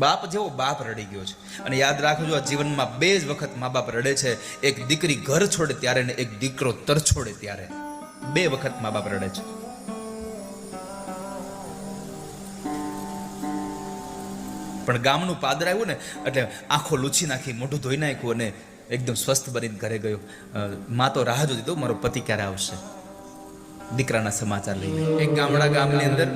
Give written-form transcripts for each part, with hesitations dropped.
બાપ જેવો બાપ રડી ગયો છે. અને યાદ રાખજો, આ જીવનમાં બે જ વખત મા બાપ રડે છે. એક દીકરી ઘર છોડે ત્યારે ને એક દીકરો તર છોડે ત્યારે. બે વખત મા બાપ રડે છે. પણ ગામનું પાદર આવ્યું ને એટલે આંખો લૂછી નાખી, મોઢું ધોઈ નાખ્યું અને એકદમ સ્વસ્થ બનીને ઘરે ગયો. માં તો રાહ જોતી તો મારો પતિ ક્યારે આવશે, દીકરાના સમાચાર લઈને. એક ગામની અંદર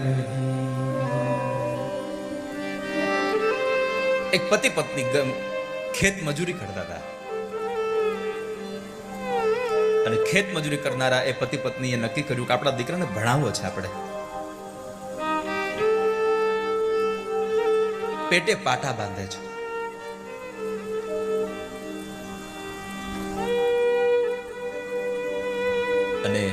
એક પતિ પત્ની ખેત મજૂરી કરતા હતા. અને ખેત મજૂરી કરનારા એ પતિ પત્નીએ નક્કી કર્યું કે આપણા દીકરાને ભણાવવો છે આપણે. પેટે પાટા બાંધે છે. અને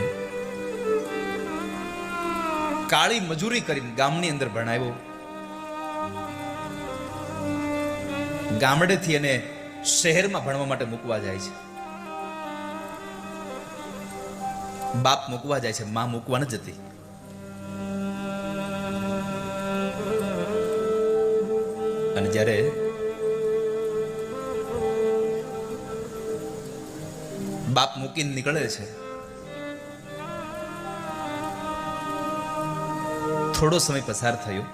કાળી મજૂરી કરીને ગામની અંદર ભણાવ્યો. ગામડેથી એને શહેરમાં ભણવા માટે મૂકવા જાય છે. બાપ મૂકવા જાય છે, માં મૂકવા ન જતી. અને જ્યારે બાપ મૂકીને નીકળે છે, થોડો સમય પસાર થયો.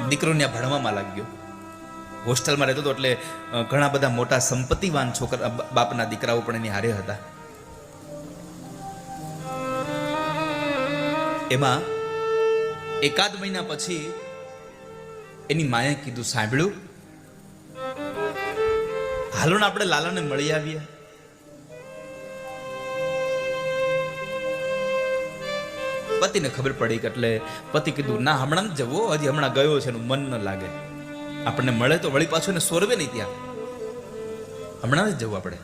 દીકરો ત્યાં ભણવામાં લાગ્યો. હોસ્ટેલમાં રહેતો હતો એટલે ઘણા બધા મોટા સંપત્તિવાન છોકરા બાપના દીકરાઓ પણ એની હારે હતા. એમાં એકાદ મહિના પછી એની માએ કીધું, સાંભળ્યું, હાલો ને આપણે લાલાને મળી આવીએ. પતિને ખબર પડી કે એટલે પતિ કીધું, ના હમણાં જ જવો, હજી હમણાં ગયો છે, એનું મન ન લાગે. આપણને મળે તો વળી પાછું એને સોરવે નહીં ત્યાં, હમણાં જ જવું આપણે.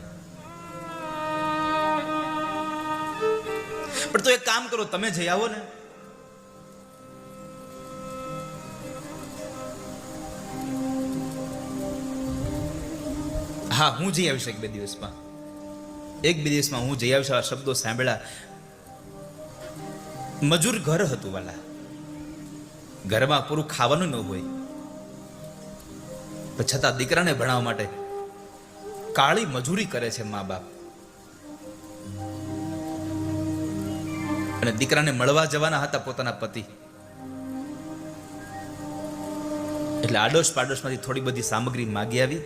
પણ તો એક કામ કરો, તમે જઈ આવો ને. હા, હું જઈ આવીશ એક બે દિવસમાં. હું જઈ આવીશ. આ શબ્દો સાંભળ્યા. મજૂર ઘર હતું વાલા, ઘરમાં પૂરું ખાવાનું ન હોય, છતાં દીકરાને ભણાવવા માટે કાળી મજૂરી કરે છે મા બાપ. અને દીકરાને મળવા જવાના હતા પોતાના પતિ, એટલે આડોશ પાડોશમાંથી થોડી બધી સામગ્રી માગી આવી.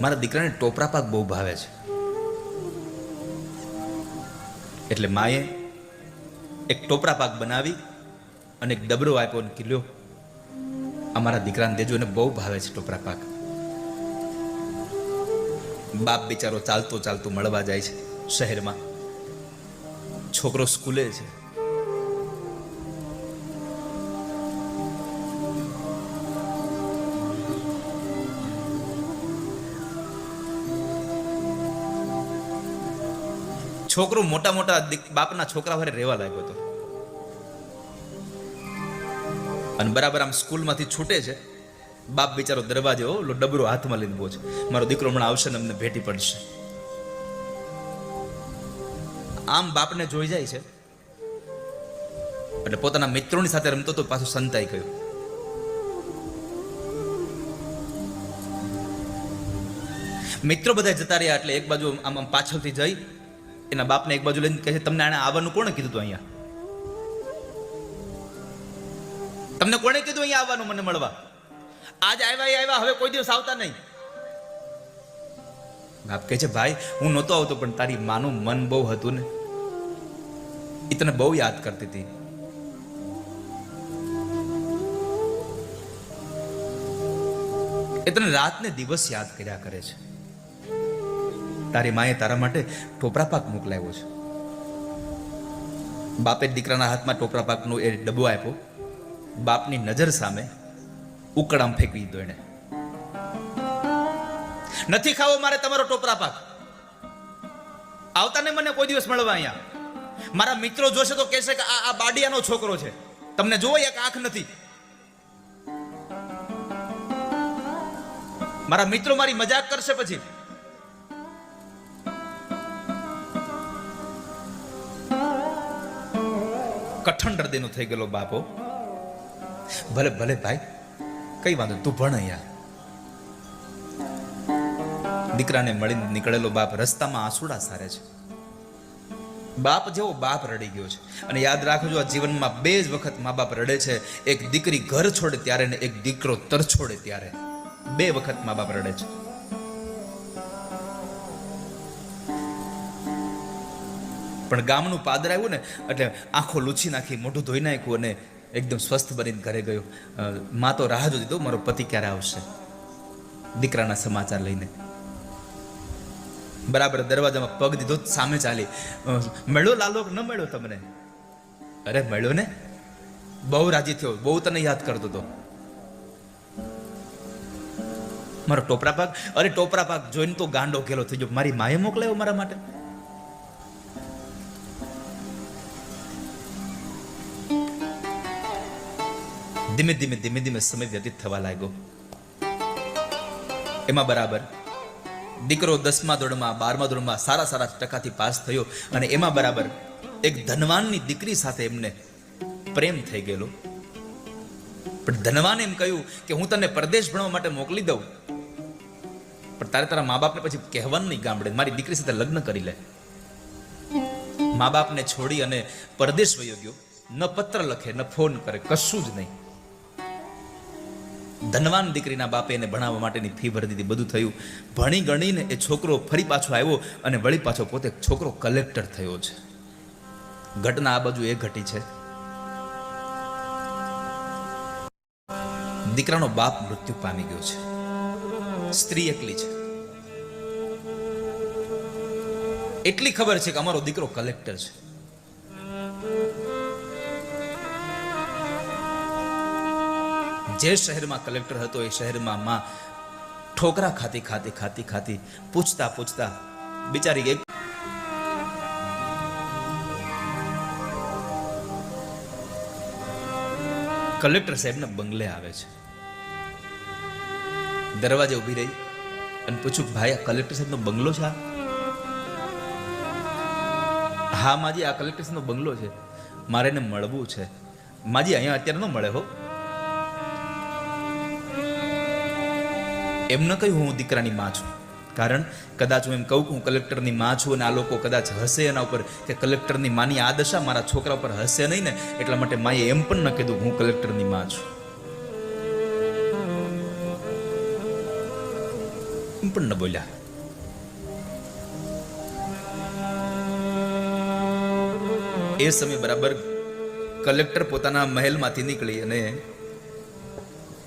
મારા દીકરાને ટોપરા પાક બહુ ભાવે છે, એટલે માએ એક ટોપરા પાક બનાવી અને એક ડબરો આપ્યો અને કીધું, અમારા દીકરાને દેજો, એને બહુ ભાવે છે ટોપરા પાક. બાપ બિચારો ચાલતો ચાલતો મળવા જાય છે શહેરમાં. છોકરો સ્કૂલે છે. છોકરો મોટા મોટા બાપના છોકરા વારે રહેવા લાગ્યો હતો. અને બરાબર આમ સ્કૂલમાંથી છૂટે છે, બાપ બિચારો દરવાજો ઓલો ડબરો હાથમાં લઈને બોલ છે, મારો દીકરો હમણાં આવશે ને અમને ભેટી પડશે. આમ બાપને જોઈ જાય છે એટલે પોતાના મિત્રોની સાથે રમતો તો પાછું સંતાઈ ગયો. મિત્રો બધા જતા રહ્યા એટલે એક બાજુ આમ આમ પાછળથી જઈ એના બાપને એક બાજુ લઈને કહે છે, તમને આને આવવાનું કોણે કીધું તું અહીંયા? તમને કોણે કીધું અહીંયા આવવાનું મને મળવા? આજ આવ્યા, હવે કોઈ દિવસ આવતા નહીં. બાપ કહે છે, ભાઈ હું નહોતો આવતો, પણ તારી માનું મન બહુ હતું ને, એ તને બહુ યાદ કરતી હતી. એ તને રાત ને દિવસ યાદ કર્યા કરે છે. તારી માએ તારા માટે ટોપરા પાક મોકલાવ્યો છે. બાપે દીકરાના હાથમાં ટોપરા પાકનો એ ડબ્બો આપ્યો. બાપની નજર સામે ઉકળામ ફેંકી દીધો એને. નથી ખાવો મારે તમારો ટોપરા પાક. આવતા ને મને કોઈ દિવસ મળવા અહીંયા. મારા મિત્રો જોશે તો કહેશે કે આ બાડિયાનો છોકરો છે, તમને જોવો એક આંખ નથી. મારા મિત્રો મારી મજાક કરશે પછી. કઠણ હૃદયનો થઈ ગયેલો બાપો, ભલે ભલે ભાઈ કઈ વાંધો, તું ભણ અહીંયા. દીકરાને મળીને નીકળેલો બાપ રસ્તામાં આંસુડા સારે છે. બાપ જેવો બાપ રડી ગયો છે. અને યાદ રાખજો, આ જીવનમાં બે જ વખત મા બાપ રડે છે. એક દીકરી ઘર છોડે ત્યારે ને એક દીકરો તર છોડે ત્યારે. બે વખત મા બાપ રડે છે. પણ ગામનું પાદર આવ્યું ને એટલે આંખો લૂછી નાખી, મોઢું ધોઈ નાખ્યું અને એકદમ સ્વસ્થ બનીને ઘરે ગયો. માં તો રાહ જોતી હતો, મારો પતિ ક્યારે આવશે, દીકરાના સમાચાર લઈને. બરાબર દરવાજામાં પગ દીધો, સામે ચાલી. મળ્યો લાલો ન મળ્યો તમને? અરે મળ્યો ને, બહુ રાજી થયો, બહુ તને યાદ કરતો હતો. મારો ટોપરા પાક, અરે ટોપરા પાક જોઈને તો ગાંડો ગેલો થઈ ગયો. મારી માએ મોકલાયો મારા માટે. ધીમે ધીમે ધીમે ધીમે સમય વ્યતીત થવા લાગ્યો. એમાં બરાબર દીકરો 10મા ધોરણમાં 12મા ધોરણમાં સારા ટકાથી પાસ થયો. અને એમાં બરાબર એક ધનવાનની દીકરી સાથે એમને પ્રેમ થઈ ગયેલો. પણ ધનવાને એમ કહ્યું કે હું તને પરદેશ ભણવા માટે મોકલી દઉં, પણ તારે તારા મા બાપને પછી કહેવાનું નહીં ગામડે, મારી દીકરી સાથે લગ્ન કરી લે. મા બાપને છોડી અને પરદેશ વયો ગયો. ન પત્ર લખે, ન ફોન કરે, કશું જ નહીં. ધનવાન દીકરીના બાપે એને ભણાવવા માટેની ફી ભરી દીધી, બધું થયું. ભણી ગણીને એ છોકરો ફરી પાછો આવ્યો અને વળી પાછો પોતે છોકરો કલેક્ટર થયો છે. ઘટના આ બાજુ એ ઘટી છે. દીકરાનો બાપ મૃત્યુ પામી ગયો છે, સ્ત્રી એકલી છે. એટલી ખબર છે કે અમારો દીકરો કલેક્ટર છે. જે શહેરમાં કલેક્ટર હતો એ શહેરમાં માં ઠોકરા ખાતી પૂછતા બિચારી એક કલેક્ટર સાહેબના બંગલે આવે છે. દરવાજે ઊભી રહી અને પૂછ્યું, ભાઈ આ કલેક્ટર સાહેબનો બંગલો છે? હા માજી, આ કલેક્ટર સાહેબનો બંગલો છે, મારે એને મળવું છે. માજી અહીંયા અત્યારે ન મળે હો. એમ ન કહ્યું હું દીકરાની માં છું, કારણ કદાચ હું એમ કહું કે હું કલેક્ટરની માં છું અને આ લોકો કદાચ હસે એના ઉપર કે કલેક્ટરની માની આ દશા મારા છોકરા ઉપર હસે નહીં ને, એટલા માટે માએ એમ પણ ન કીધું હું કલેક્ટરની માં છું. એમ પણ ન બોલ્યા. એ સમય બરાબર કલેક્ટર પોતાના મહેલમાંથી નીકળી અને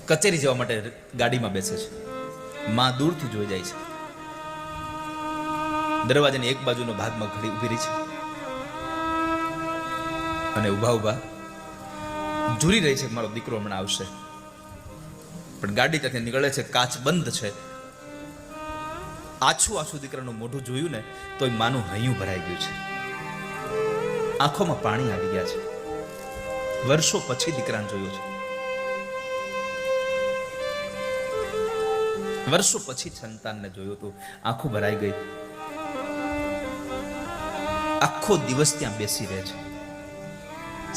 કચેરી જવા માટે ગાડીમાં બેસે છે. માં દૂરથી જોઈ જાય છે. દરવાજાની એક બાજુનો ભાગમાં ઘડી ઊભી રહી છે અને ઊભા ઝૂરી રહી છે કે મારો દીકરો હમણાં આવશે. પણ ગાડી ત્યાંથી નીકળે છે, કાચ બંધ છે. આછું દીકરાનું મોઢું જોયું ને તો માનું હૈયું ભરાઈ ગયું છે, આંખોમાં પાણી આવી ગયા છે. વર્ષો પછી દીકરાને જોયો છે, વર્ષો પછી સંતાનને જોયું હતું. આંખો ભરાઈ ગઈ. આખો દિવસ ત્યાં બેસી રહે છે.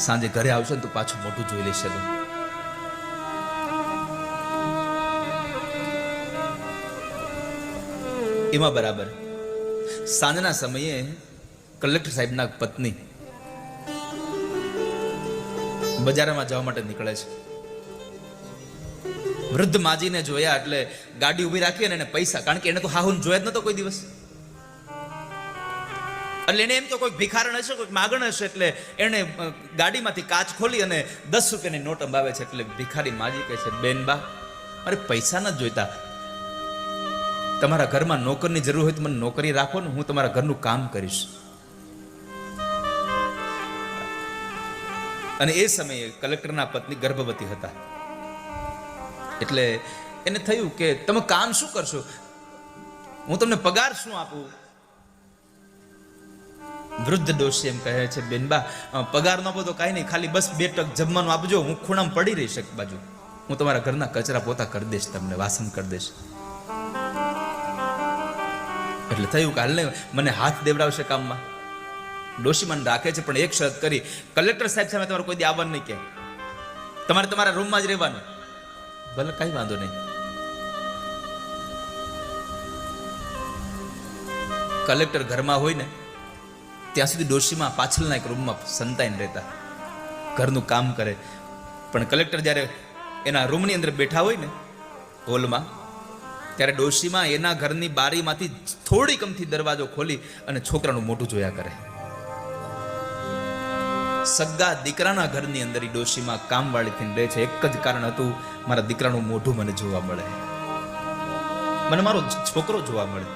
સાંજે ઘરે આવશે ને તો પાછું મોઢું જોઈ લેશે. એમાં બરાબર સાંજના સમયે કલેક્ટર સાહેબના પત્ની બજારમાં જવા માટે નીકળે છે. વૃદ્ધ માજીને જોયા એટલે ગાડી ઊભી રાખી અને એને પૈસા, કારણ કે એને તો હાહુન જોયા જ નતો કોઈ દિવસ, એટલે એને એમ તો કોઈ ભિખારણ હશે, કોઈ માગણ હશે, એટલે એને ગાડીમાંથી કાચ ખોલી અને 10 રૂપિયાની નોટ અંબાવે છે. એટલે ભિખારી માજી કહે છે, બેન બા અરે પૈસા નથી જોઈતા, તમારા ઘરમાં નોકરની જરૂર હોય તો મને નોકરી રાખો ને, હું તમારા ઘરનું કામ કરીશ. અને એ સમયે કલેક્ટરના પત્ની ગર્ભવતી હતા. એટલે એને થયું કે તમે કામ શું કરશો, હું તમને પગાર શું આપું? વૃદ્ધ ડોશી એમ કહે છે, બેનબા પગાર ન આપો તો કાંઈ નહીં, ખાલી બસ 2 ટક જમવાનું આપજો, હું ખૂણામાં પડી રહીશ એક બાજુ, હું તમારા ઘરના કચરા પોતા કરી દઈશ, તમને વાસણ કરી દઈશ. એટલે થયું કે હાલ ને મને હાથ દેવડાવશે કામમાં. ડોશી મને રાખે છે, પણ એક શરત કરી, કલેક્ટર સાહેબ સામે તમારે કોઈ દી આવવાનું નહીં, કે તમારે તમારા રૂમમાં જ રહેવાનું, ભલે કઈ વાંધો નહીં. કલેક્ટર ઘરમાં હોય ને ત્યાં સુધી ડોશીમાં પાછળના એક રૂમમાં સંતાઈને રહેતા, ઘરનું કામ કરે. પણ કલેક્ટર જ્યારે એના રૂમની અંદર બેઠા હોય ને હોલમાં, ત્યારે ડોશીમાં એના ઘરની બારીમાંથી થોડીક અમથી દરવાજો ખોલી અને છોકરાનું મોઢું જોયા કરે. સગા દીકરાના ઘરની અંદર ડોશીમાં કામવાળી થઈને રહે છે. એક જ કારણ હતું, મારા દીકરાનું મોઢું મને જોવા મળે, મને મારો છોકરો જોવા મળે.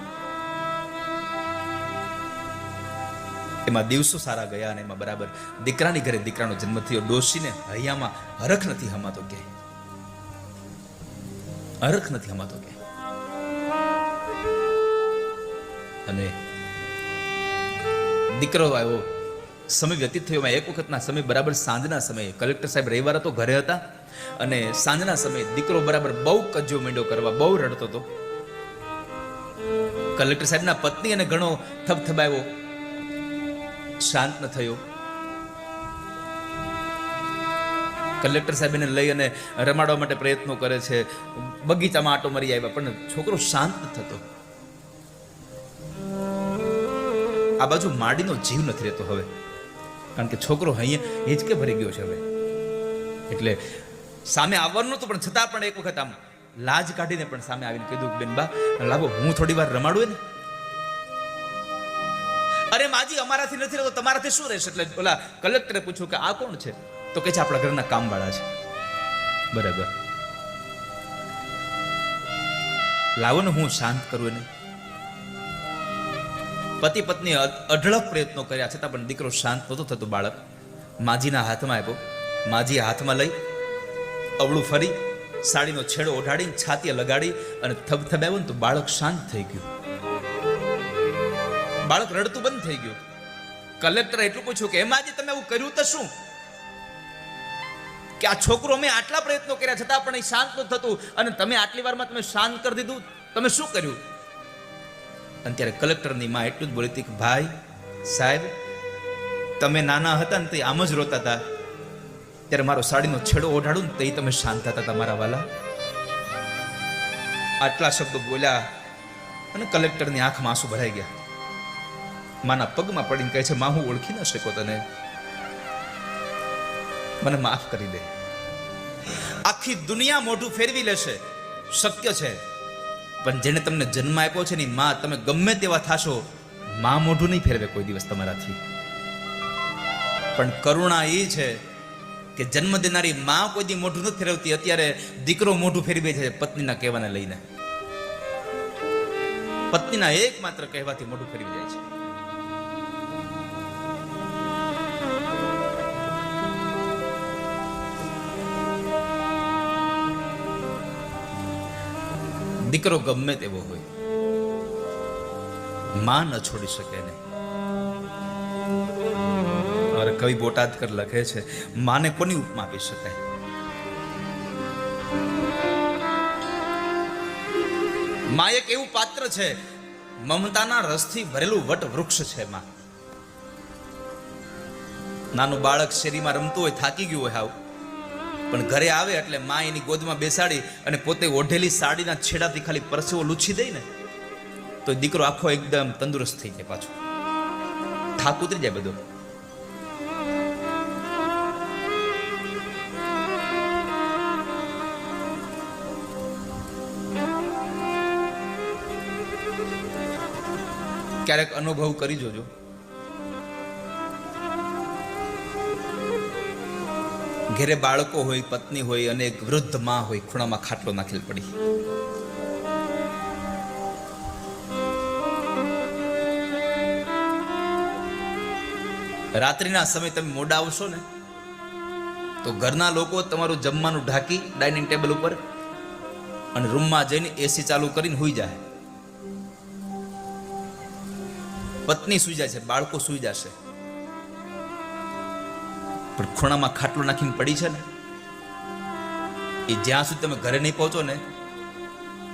એમાં દિવસો સારા ગયા અને એમાં બરાબર દીકરાની ઘરે દીકરાનો જન્મ થયો. ડોશીને હૈયામાં હરખ નથી હમાતો, કે હરખ નથી હમાતો કે. અને દીકરો આવ્યો, સમય વ્યતીત થયો. એક વખતના સમય બરાબર સાંજના સમયે કલેક્ટર સાહેબ રવિવાર હતો, ઘરે હતા, અને સાંજના સમયે દીકરો બરાબર બહુ કજ્જો મીંડો કરવા, બહુ રડતો હતો. કલેક્ટર સાહેબના પત્ની અને ઘણો થબથબાયો, શાંત ન થયો. કલેક્ટર સાહેબ એને લઈ અને રમાડવા માટે પ્રયત્નો કરે છે, બગીચામાં આટો મારી આવ્યા, પણ છોકરો શાંત ન થતો. આ બાજુ માડીનો જીવ નથી રહેતો હવે, કારણ કે છોકરો અહીંયા હિંચકે ભરી ગયો છે હવે. એટલે સામે આવવાનું નતું, પણ છતાં પણ એક વખત આમ લાજ કાઢીને પણ સામે આવીને કીધું, બેનબા લાવો હું થોડી વાર રમાડું ને. અરે માજી અમારાથી નથી રહેતો, તમારાથી શું રહેશે? એટલે ઓલા કલેક્ટરે પૂછ્યું કે આ કોણ છે? તો કે છે આપણા ઘરના કામવાળા છે. બરાબર, લાવો ને હું શાંત કરું એને. પતિ પત્ની અઢળક પ્રયત્નો કર્યા છતાં પણ દીકરો શાંત નહોતો થતો. બાળક માજીના હાથમાં આપ્યો, માજી હાથમાં લઈ અવળું ફરી સાડીનો છેડો ઓઢાડીને છાતીએ લગાડી અને થબથબાવ્યો ને તો બાળક શાંત થઈ ગયું. બાળક રડતું બંધ થઈ ગયું. કલેક્ટરે એટલું પૂછ્યું કે માજી તમે એવું કર્યું તો શું? કે આ છોકરો મેં આટલા પ્રયત્નો કર્યા છતાં પણ એ શાંત નહોતું થતું, અને તમે આટલી વારમાં તમે શાંત કરી દીધું, તમે શું કર્યું? અને ત્યારે કલેક્ટરની માં એટલું જ બોલી હતી કે ભાઈ સાહેબ, તમે નાના હતા ને તો આમ જ રોતા હતા, ત્યારે મારો સાડીનો છેડો ઓઢાડું ને તો એ તમે શાંત થતા હતા મારા વાલા. આટલા શબ્દો બોલ્યા અને કલેક્ટરની આંખમાં આંસુ ભરાઈ ગયા. માના પગમાં પડીને કહે છે, માં હું ઓળખી ન શક્યો તને, મને માફ કરી દે. આખી દુનિયા મોઢું ફેરવી લેશે, શક્ય છે, પણ જેને તમને જન્મ આપ્યો છે ની માં, તમે ગમે તેવા થાશો, માં મોઢું નહીં ફેરવે કોઈ દિવસ તમારાથી. પણ કરુણા એ છે કે જન્મ દેનારી માં કોઈ દી મોઢું નથી ફેરવતી. અત્યારે દીકરો મોઢું ફેરવે છે પત્નીના કહેવાને લઈને. પત્નીના એકમાત્ર કહેવાથી મોઢું ફેરવી જાય છે. દીકરો ગમે તેવો હોય, માં ન છોડી શકે નહીં. और कवि बोटादकर लखे छे, माने कोनी उपमा आपी शकाय? मां एक एवं पात्र छे, ममताना रसथी भरेलुं वट वृक्ष छे. मां नानुं बाळक શેરીમાં રમતું હોય, થાકી ગયું હોય હાવ, પણ ઘરે આવે એટલે માં એની ગોદમાં બેસાડી અને પોતે ઓઢેલી સાડીના છેડાથી ખાલી પરસેવો લૂછી દે ને તો દીકરો આખો એકદમ તંદુરસ્ત થઈ જાય, પાછો થાક ઉતરી જાય બધો. ક્યારેક અનુભવ કરી જોજો. ઘેરે બાળકો હોય, પત્ની હોય અને એક વૃદ્ધ માં હોય, ખૂણામાં ખાટલો નાખેલ પડી. રાત્રિના સમય તમે મોડા આવશો ને તો ઘરના લોકો તમારું જમવાનું ઢાંકી ડાઇનિંગ ટેબલ ઉપર અને રૂમમાં જઈને એસી ચાલુ કરીને સૂઈ જાય. પત્ની સૂઈ જાય છે, બાળકો સૂઈ જશે, પણ ખૂણામાં ખાટલો નાખીને પડી છે ને એ જ્યાં સુધી તમે ઘરે નહીં પહોંચો ને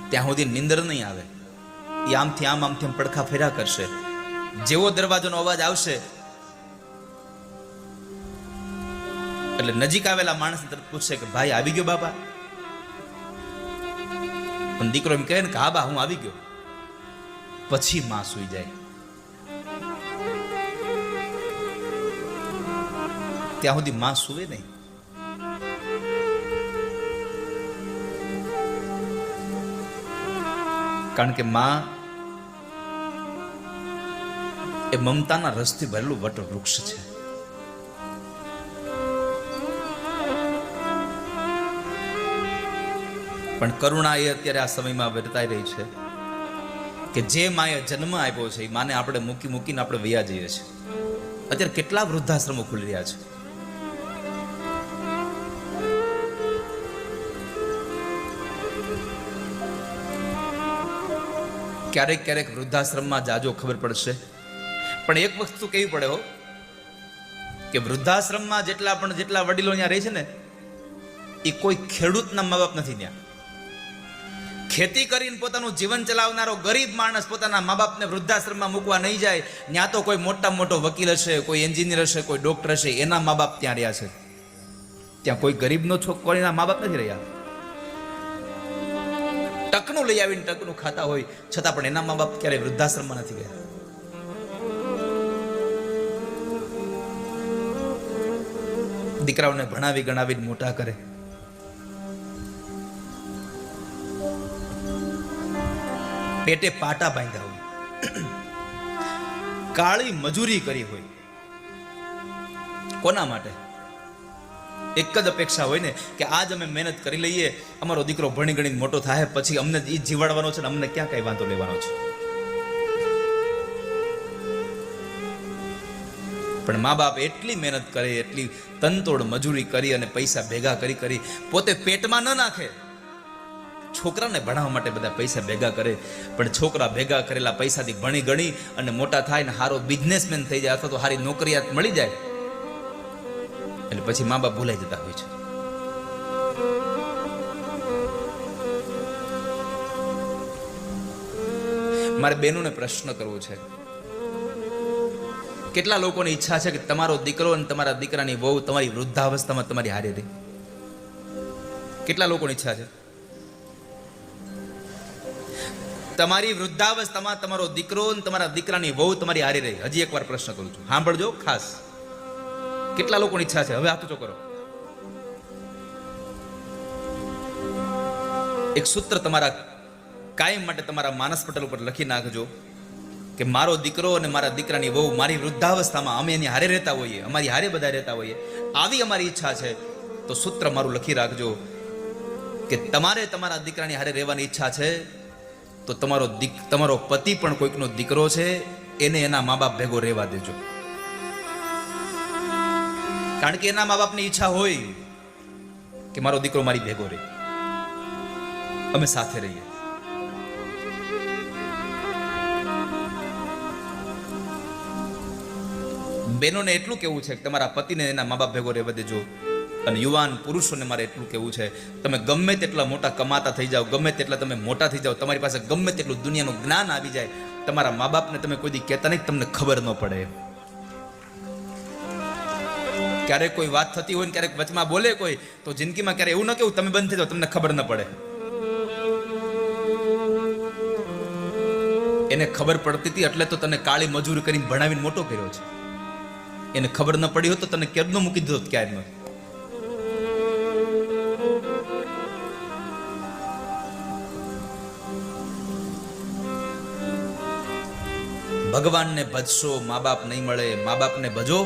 ત્યાં સુધી નીંદર નહીં આવે. એ આમથી આમ પડખા ફેર્યા કરશે. જેવો દરવાજાનો અવાજ આવશે એટલે નજીક આવેલા માણસ તરત પૂછશે કે ભાઈ આવી ગયો બાપા? પણ દીકરો એમ કહે ને કે હા બા હું આવી ગયો, પછી માં સૂઈ જાય. ત્યાં સુધી માં સૂવે નહીં. કારણ કે માં એ મમતાના રસથી ભરેલું વટવૃક્ષ છે. પણ કરુણા એ અત્યારે આ સમયમાં વર્તાઈ રહી છે કે જે માએ જન્મ આપ્યો છે એ માને આપણે મૂકીને આપણે વયા જઈએ છીએ. અત્યારે કેટલા વૃદ્ધાશ્રમો ખુલી રહ્યા છે. ક્યારેક વૃદ્ધાશ્રમમાં જાજો ખબર પડશે, પણ એક વસ્તુ કેવી પડે હો કે વૃદ્ધાશ્રમમાં જેટલા વડીલો ત્યાં રહે છે ને એ કોઈ ખેડૂતના મા બાપ નથી. ત્યાં ખેતી કરીને પોતાનું જીવન ચલાવનારો ગરીબ માણસ પોતાના મા બાપને વૃદ્ધાશ્રમમાં મૂકવા નહીં જાય. ત્યાં તો કોઈ મોટો વકીલ હશે, કોઈ એન્જિનિયર હશે, કોઈ ડોક્ટર હશે, એના મા બાપ ત્યાં રહ્યા છે. ત્યાં કોઈ ગરીબનો છોકરીના મા બાપ નથી રહ્યા. ટકનું લઈ આવીને ટકનું ખાતા હોય છતાં પણ એના મા બાપ ક્યારેય વૃદ્ધાશ્રમમાં નથી ગયા. દીકરાઓને ભણાવી ગણાવીને મોટા કરે. પેટે પાટા બાંધ્યા હોય, કાળી મજૂરી કરી હોય. કોના માટે? એક જ અપેક્ષા હોય ને કે આજ અમે મહેનત કરી લઈએ, અમારો દીકરો ભણી ગણીને મોટો થાય, પછી અમને એ જીવાડવાનો છે ને અમને ક્યાં કઈ વાંધો લેવાનો છે. પણ મા બાપ એટલી મહેનત કરે, એટલી તનતોડ મજૂરી કરી અને પૈસા ભેગા કરી પોતે પેટમાં ન નાખે. છોકરાને ભણાવવા માટે બધા પૈસા ભેગા કરે, પણ છોકરા ભેગા કરેલા પૈસાથી ભણી ગણી અને મોટા થાય ને સારો બિઝનેસમેન થઈ જાય અથવા તો સારી નોકરિયાત મળી જાય એટલે પછી મા બાપ ભૂલાઈ જતા હોય છે. મારે બહેનોને પ્રશ્ન કરવો છે, કેટલા લોકોની ઈચ્છા છે કે તમારો દીકરો અને તમારા દીકરાની વહુ તમારી વૃદ્ધાવસ્થામાં તમારી હારે રહે? કેટલા લોકોની ઈચ્છા છે તમારી વૃદ્ધાવસ્થામાં તમારો દીકરો અને તમારા દીકરાની વહુ તમારી હારે રહે? હજી એકવાર પ્રશ્ન કરું છું, સાંભળજો ખાસ. કેટલા લોકોની ઈચ્છા છે? હવે હાથ ઊંચો કરો. એક સૂત્ર તમારા કાયમ માટે તમારા માનસ પટલ ઉપર લખી નાખજો કે મારો દીકરો અને મારા દીકરાની વહુ મારી વૃદ્ધાવસ્થામાં અમે એની હારે રહેતા હોઈએ, અમારી હારે બધા રહેતા હોઈએ, આવી અમારી ઈચ્છા છે. તો સૂત્ર મારું લખી રાખજો કે તમારે તમારા દીકરાની હારે રહેવાની ઈચ્છા છે તો તમારો પતિ પણ કોઈકનો દીકરો છે, એને એના મા બાપ ભેગો રહેવા દેજો. કારણ કે એના મા બાપની ઈચ્છા હોય કે મારો દીકરો મારી ભેગો રહે, અમે સાથે રહીએ. બહેનોને એટલું કેવું છે કે તમારા પતિને એના મા બાપ ભેગો રહેવા દેજો. અને યુવાન પુરુષોને મારે એટલું કેવું છે, તમે ગમે તેટલા મોટા કમાતા થઈ જાઓ, ગમે તેટલા તમે મોટા થઈ જાઓ, તમારી પાસે ગમે તેટલું દુનિયાનું જ્ઞાન આવી જાય, તમારા મા બાપને તમે કોઈ દી કહેતા નહીં, તમને ખબર ન પડે. ક્યારેક કોઈ વાત થતી હોય ને ક્યારેક વચમાં બોલે કોઈ, તો જિંદગીમાં ક્યારે એવું ન કેવું તમે બંધ થઈ જાઓ, તમને ખબર ન પડે. એને ખબર પડતી હતી એટલે તો તને કાળી મજૂરી કરીને ભણાવીને મોટો કર્યો છે. એને ખબર ન પડી હોત તો તને કેદનો મૂકી દીધો ક્યારનો. ભગવાનને ભજશો, મા બાપ નહીં મળે. મા બાપને ભજો,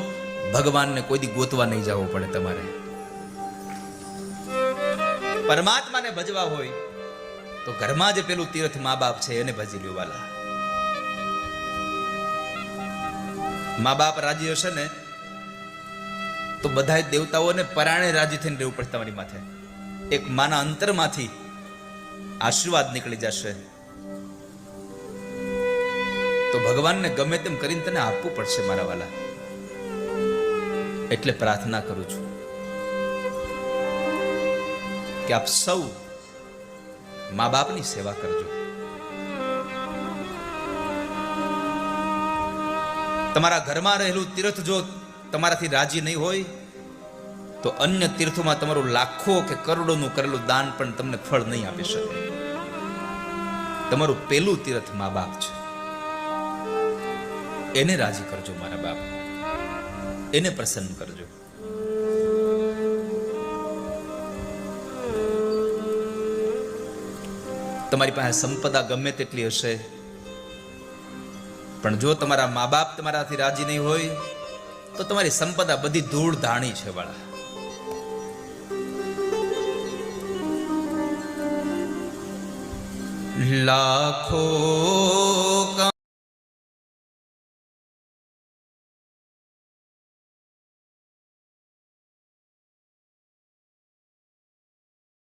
ભગવાનને કોઈ દી ગોતવા નહીં જવું પડે તમારે. પરમાત્માને ભજવા હોય તો ઘરમાં જે પેલું તીર્થ મા બાપ છે એને ભજી લ્યો વાલા. મા બાપ રાજી હશે ને તો બધા દેવતાઓને પરાણે રાજી થઈને રહેવું પડશે તમારી માથે. એક માના અંતરમાંથી આશીર્વાદ નીકળી જશે તો ભગવાનને ગમે તેમ કરીને તને આપવું પડશે મારા વાલા. એટલે પ્રાર્થના કરું છું કે આપ સૌ મા બાપની સેવા કરજો. તમારા ઘરમાં રહેલું તીર્થ જો તમારાથી રાજી નહીં હોય તો અન્ય તીર્થોમાં તમારું લાખો કે કરોડોનું કરેલું દાન પણ તમને ફળ નહીં આપી શકે. તમારું પેલું તીર્થ મા બાપ છે. એને રાજી કરજો મારા બાપ, એને પ્રસન્ન કરજો. તમારી પાસે સંપદા ગમે તેટલી હશે, પણ જો તમારા મા બાપ તમારાથી રાજી નહીં હોય તો તમારી સંપદા બધી ધૂળ ધાણી છે વાળા. લાખો